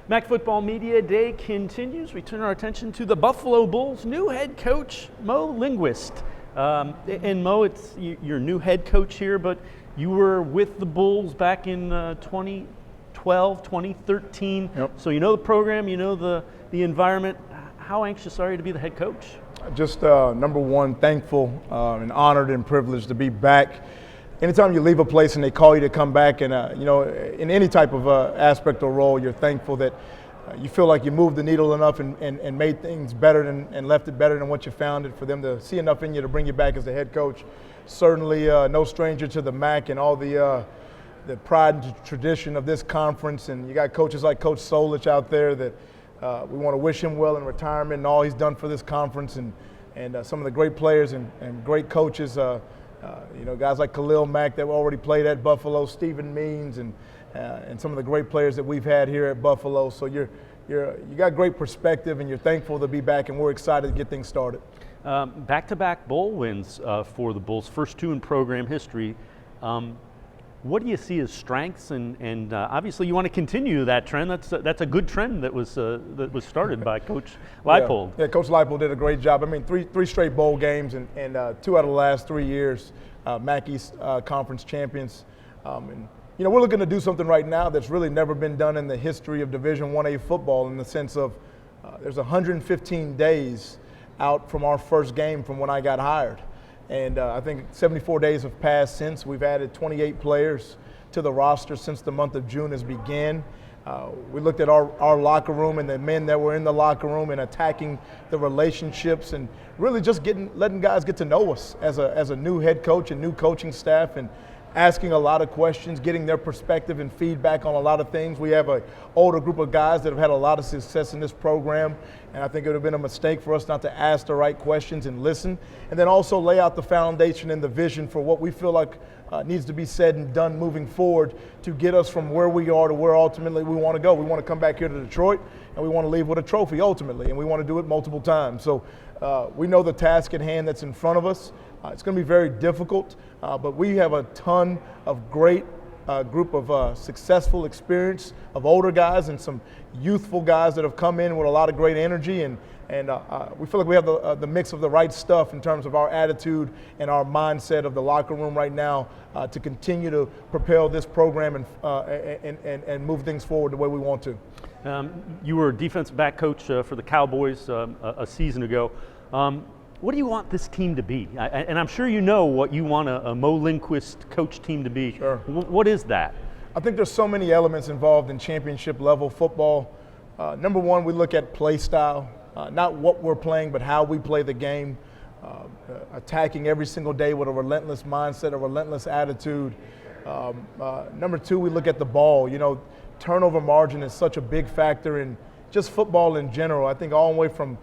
MAC Football Media Day continues. We turn our attention to the Buffalo Bulls' new head coach, Mo Linguist. And Mo, it's your new head coach here, but you were with the Bulls back in 2012, 2013. Yep. So you know the program, you know the environment. How anxious are you to be the head coach? Just number one, thankful and honored and privileged to be back. Anytime you leave a place and they call you to come back, and in any type of aspect or role, you're thankful that you feel like you moved the needle enough and made things better and left it better than what you found it, for them to see enough in you to bring you back as the head coach. Certainly no stranger to the MAC and all the pride and tradition of this conference. And you got coaches like Coach Solich out there that we want to wish him well in retirement and all he's done for this conference, and some of the great players and great coaches. Guys like Khalil Mack that already played at Buffalo, Stephen Means, and some of the great players that we've had here at Buffalo. So you got great perspective, and you're thankful to be back, and we're excited to get things started. Back-to-back bowl wins for the Bulls, first two in program history. What do you see as strengths, and obviously you want to continue that trend? That's a good trend that was started by Coach Leipold. Yeah, Coach Leipold did a great job. I mean, three straight bowl games, and 2 out of the last 3 years, MAC East Conference champions. We're looking to do something right now that's really never been done in the history of Division 1A football, in the sense of there's 115 days out from our first game from when I got hired. And I think 74 days have passed since. We've added 28 players to the roster since the month of June has began. We looked at our locker room and the men that were in the locker room and attacking the relationships and really just letting guys get to know us as a new head coach and new coaching staff, and asking a lot of questions, getting their perspective and feedback on a lot of things. We have an older group of guys that have had a lot of success in this program, and I think it would have been a mistake for us not to ask the right questions and listen, and then also lay out the foundation and the vision for what we feel like needs to be said and done moving forward to get us from where we are to where ultimately we want to go. We want to come back here to Detroit, and we want to leave with a trophy ultimately, and we want to do it multiple times. So we know the task at hand that's in front of us. It's going to be very difficult, but we have a ton of great group of successful experience of older guys and some youthful guys that have come in with a lot of great energy, and we feel like we have the mix of the right stuff in terms of our attitude and our mindset of the locker room right now to continue to propel this program and move things forward the way we want to. You were a defensive back coach for the Cowboys a season ago. What do you want this team to be? And I'm sure you know what you want a Mo Linguist coach team to be. Sure. What is that? I think there's so many elements involved in championship level football. Number one, we look at play style, not what we're playing, but how we play the game. Attacking every single day with a relentless mindset, a relentless attitude. Number two, we look at the ball. Turnover margin is such a big factor in just football in general. I think all the way from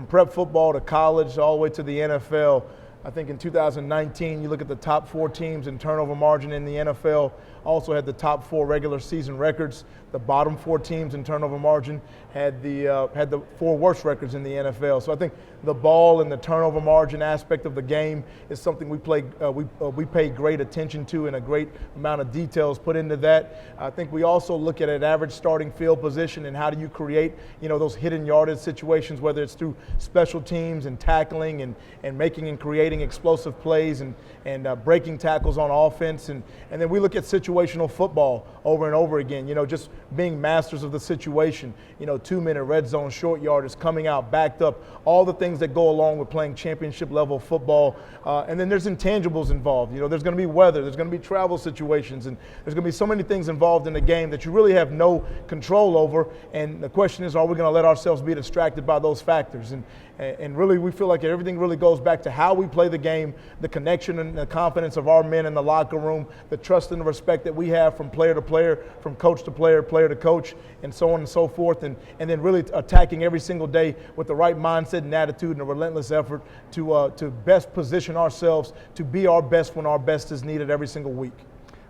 prep football to college, all the way to the NFL. I think in 2019, you look at the top 4 teams in turnover margin in the NFL, also had the top 4 regular season records. The bottom 4 teams in turnover margin had the 4 worst records in the NFL. So I think the ball and the turnover margin aspect of the game is something we pay great attention to, and a great amount of details put into that. I think we also look at an average starting field position and how do you create those hidden yardage situations, whether it's through special teams and tackling and making and creating explosive plays and breaking tackles on offense, and then we look at situational football over and over again. Just being masters of the situation. 2-minute red zone short yardage, coming out backed up, all the things that go along with playing championship level football. And then there's intangibles involved. There's going to be weather, there's going to be travel situations, and there's going to be so many things involved in the game that you really have no control over. And the question is, are we going to let ourselves be distracted by those factors? And really, we feel like everything really goes back to how we play the game, the connection and the confidence of our men in the locker room, the trust and the respect that we have from player to player, from coach to player, player to coach, and so on and so forth. And then really attacking every single day with the right mindset and attitude and a relentless effort to best position ourselves to be our best when our best is needed every single week.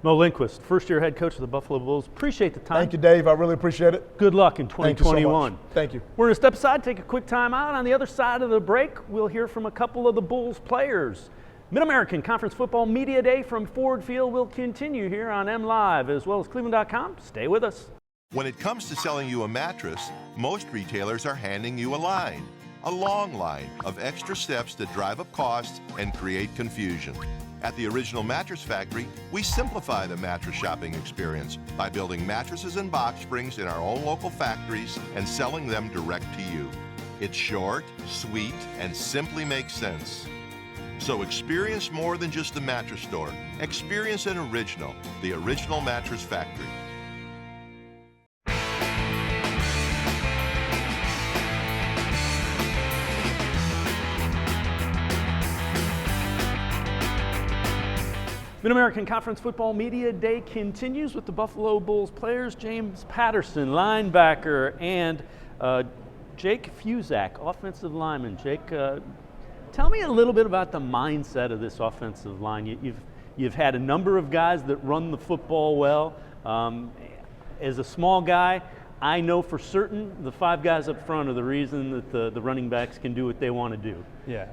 Mo Linguist, first-year head coach of the Buffalo Bulls. Appreciate the time. Thank you, Dave. I really appreciate it. Good luck in 2021. Thank you so much. Thank you. We're going to step aside, take a quick time out. On the other side of the break, we'll hear from a couple of the Bulls players. Mid-American Conference Football Media Day from Ford Field will continue here on M Live, as well as cleveland.com. Stay with us. When it comes to selling you a mattress, most retailers are handing you a long line of extra steps that drive up costs and create confusion. At the Original Mattress Factory, we simplify the mattress shopping experience by building mattresses and box springs in our own local factories and selling them direct to you. It's short, sweet, and simply makes sense. So experience more than just a mattress store. Experience an original, the Original Mattress Factory. Mid-American Conference Football Media Day continues with the Buffalo Bulls players, James Patterson, linebacker, and Jake Fusak, offensive lineman. Jake, tell me a little bit about the mindset of this offensive line. You've had a number of guys that run the football well. As a small guy, I know for certain the 5 guys up front are the reason that the running backs can do what they want to do. Yeah.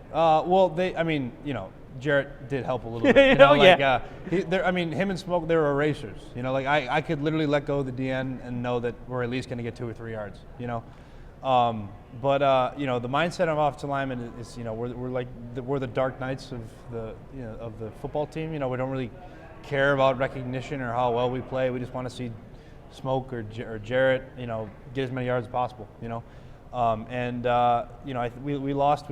Jarrett did help a little bit. Him and Smoke, they were erasers. I could literally let go of the DN and know that we're at least going to get 2 or 3 yards. The mindset of offensive linemen is, we're the Dark Knights of the football team. We don't really care about recognition or how well we play. We just want to see Smoke or Jarrett, get as many yards as possible. We lost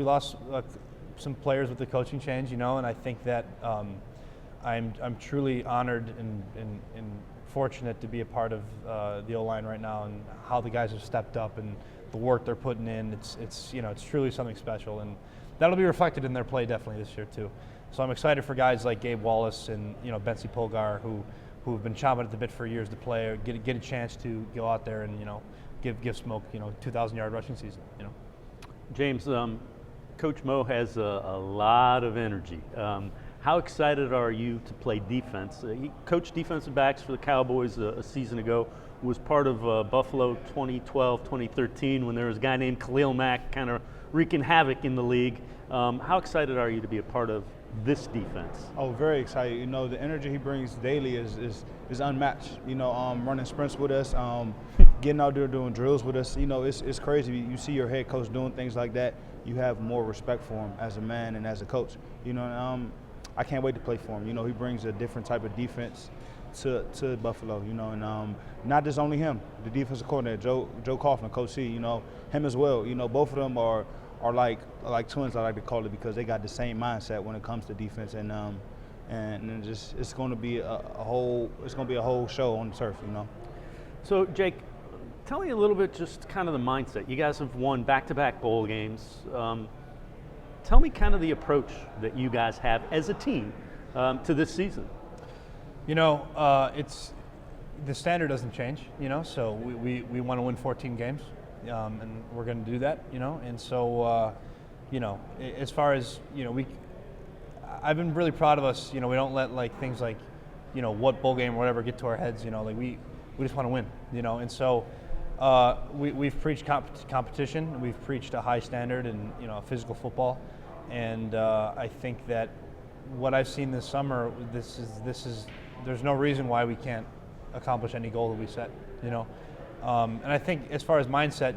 some players with the coaching change, and I think that I'm truly honored and fortunate to be a part of the O-line right now, and how the guys have stepped up and the work they're putting in. It's truly something special, and that'll be reflected in their play definitely this year too. So I'm excited for guys like Gabe Wallace and Betsy Polgar who've been chomping at the bit for years to play or get a chance to go out there and give Smoke 2,000-yard rushing season. James, Coach Mo has a lot of energy. How excited are you to play defense? He coached defensive backs for the Cowboys a season ago, was part of Buffalo 2012, 2013 when there was a guy named Khalil Mack kind of wreaking havoc in the league. How excited are you to be a part of this defense? Oh, very excited. The energy he brings daily is unmatched. Running sprints with us, getting out there doing drills with us. It's crazy. You see your head coach doing things like that, you have more respect for him as a man and as a coach. I can't wait to play for him. He brings a different type of defense to Buffalo. And not just only him, the defensive coordinator Joe Kaufman, Coach C. Him as well. Both of them are like twins, I like to call it, because they got the same mindset when it comes to defense, and it's going to be a whole show on the turf. So Jake, tell me a little bit just kind of the mindset. You guys have won back-to-back bowl games. Tell me kind of the approach that you guys have as a team to this season. It's the standard doesn't change. So we want to win 14 games. And we're going to do that, and so, as far as, I've been really proud of us, we don't let things like, what bowl game or whatever get to our heads, we just want to win, and so we've preached competition, we've preached a high standard and, physical football, and I think that what I've seen this summer, there's no reason why we can't accomplish any goal that we set, And I think as far as mindset,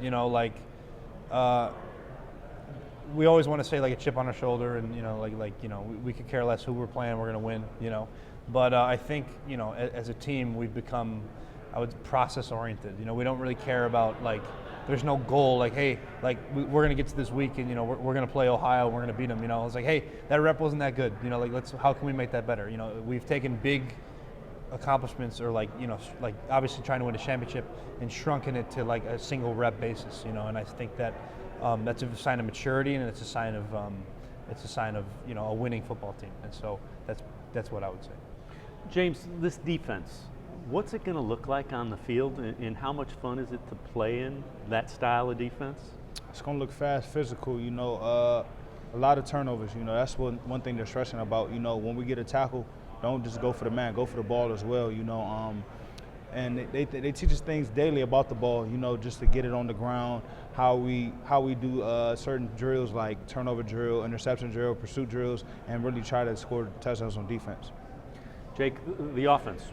we always want to say like a chip on our shoulder, and we could care less who we're playing, we're going to win, But I think as a team we've become, process oriented. We don't really care about there's no goal hey, we're going to get to this week and we're going to play Ohio, we're going to beat them. It's like, hey, that rep wasn't that good. How can we make that better? We've taken big accomplishments or obviously trying to win a championship and shrunken it to a single rep basis, and I think that that's a sign of maturity, and it's a sign of a winning football team, and so that's what I would say. James, this defense, what's it going to look like on the field, and how much fun is it to play in that style of defense? It's going to look fast, physical, a lot of turnovers. That's one thing they're stressing about. When we get a tackle, don't just go for the man, go for the ball as well, and they teach us things daily about the ball, just to get it on the ground, how we do certain drills like turnover drill, interception drill, pursuit drills, and really try to score touchdowns on defense. Jake, the offense,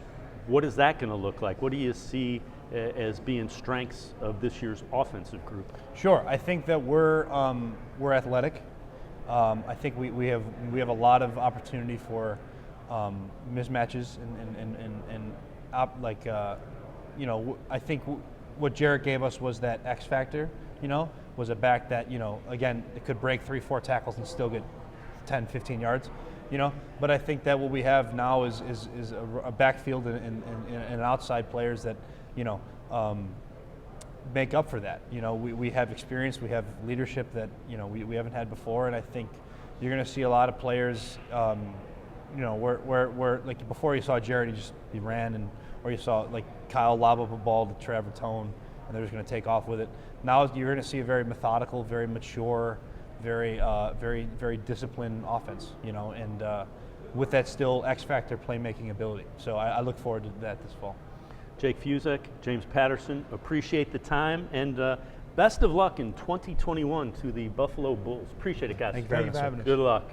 what is that going to look like? What do you see as being strengths of this year's offensive group? Sure, I think that we're athletic. I think we have a lot of opportunity for mismatches and I think what Jarrett gave us was that X factor. Was a back that again it could break 3-4 tackles and still get 10, 15 yards. But I think that what we have now is a backfield and outside players that make up for that. We have experience, we have leadership that we haven't had before, and I think you're going to see a lot of players. Where like before you saw Jared, he ran, or you saw like Kyle lob up a ball to Trevor Tone, and they're just going to take off with it. Now you're going to see a very methodical, very mature, very disciplined offense. And with that still X factor playmaking ability. So I look forward to that this fall. Jake Fuzek, James Patterson, appreciate the time, and best of luck in 2021 to the Buffalo Bulls. Appreciate it, guys. Thank you for having us. Good luck.